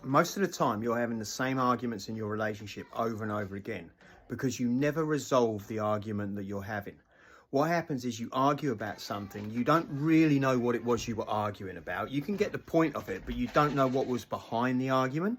Most of the time you're having the same arguments in your relationship over and over again because you never resolve the argument that you're having. What happens is you argue about something, you don't really know what it was you were arguing about. You can get the point of it, but you don't know what was behind the argument.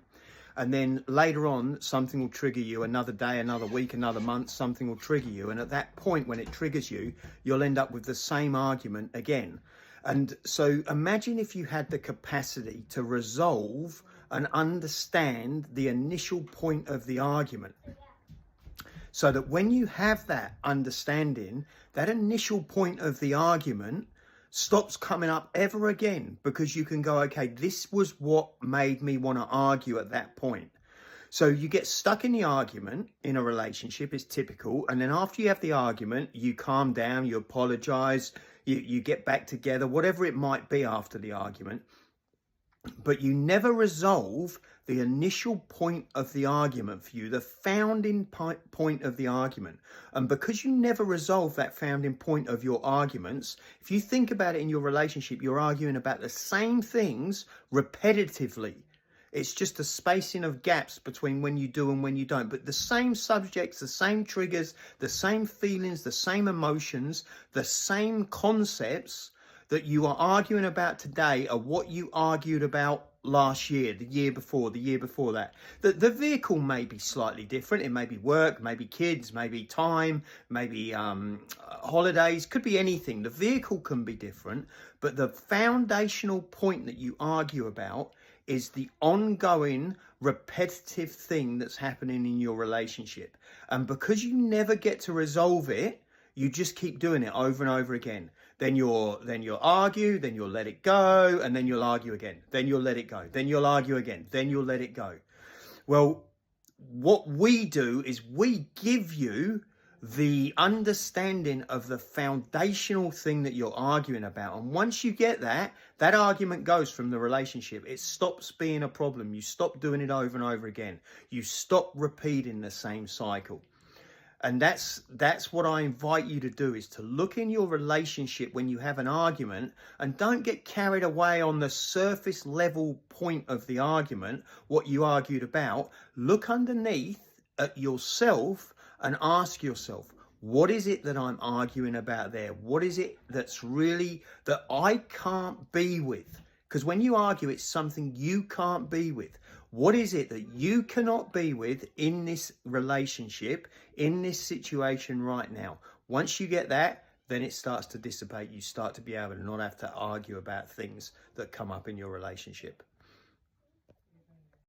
And then later on, something will trigger you. Another day, another week, another month, something will trigger you. And at that point, when it triggers you, you'll end up with the same argument again. And so imagine if you had the capacity to resolve and understand the initial point of the argument, so that when you have that understanding, that initial point of the argument stops coming up ever again, because you can go, okay, this was what made me want to argue at that point. So you get stuck in the argument in a relationship, is typical. And then after you have the argument, you calm down, you apologize, you get back together, whatever it might be after the argument. But you never resolve the initial point of the argument for you, the founding point of the argument. And because you never resolve that founding point of your arguments, if you think about it in your relationship, you're arguing about the same things repetitively. It's just a spacing of gaps between when you do and when you don't. But the same subjects, the same triggers, the same feelings, the same emotions, the same concepts that you are arguing about today are what you argued about last year, the year before that. The vehicle may be slightly different. It may be work, maybe kids, maybe time, maybe holidays, could be anything. The vehicle can be different, but the foundational point that you argue about is the ongoing repetitive thing that's happening in your relationship. And because you never get to resolve it, you just keep doing it over and over again. Then you'll argue, then you'll let it go, and then you'll argue again. Then you'll let it go. Then you'll argue again. Then you'll let it go. Well, what we do is we give you the understanding of the foundational thing that you're arguing about. And once you get that, that argument goes from the relationship. It stops being a problem. You stop doing it over and over again. You stop repeating the same cycle. And that's what I invite you to do, is to look in your relationship when you have an argument, and don't get carried away on the surface level point of the argument, what you argued about. Look underneath at yourself and ask yourself, what is it that I'm arguing about there? What is it that's really that I can't be with? Because when you argue, it's something you can't be with. What is it that you cannot be with in this relationship, in this situation right now? Once you get that, then it starts to dissipate. You start to be able to not have to argue about things that come up in your relationship.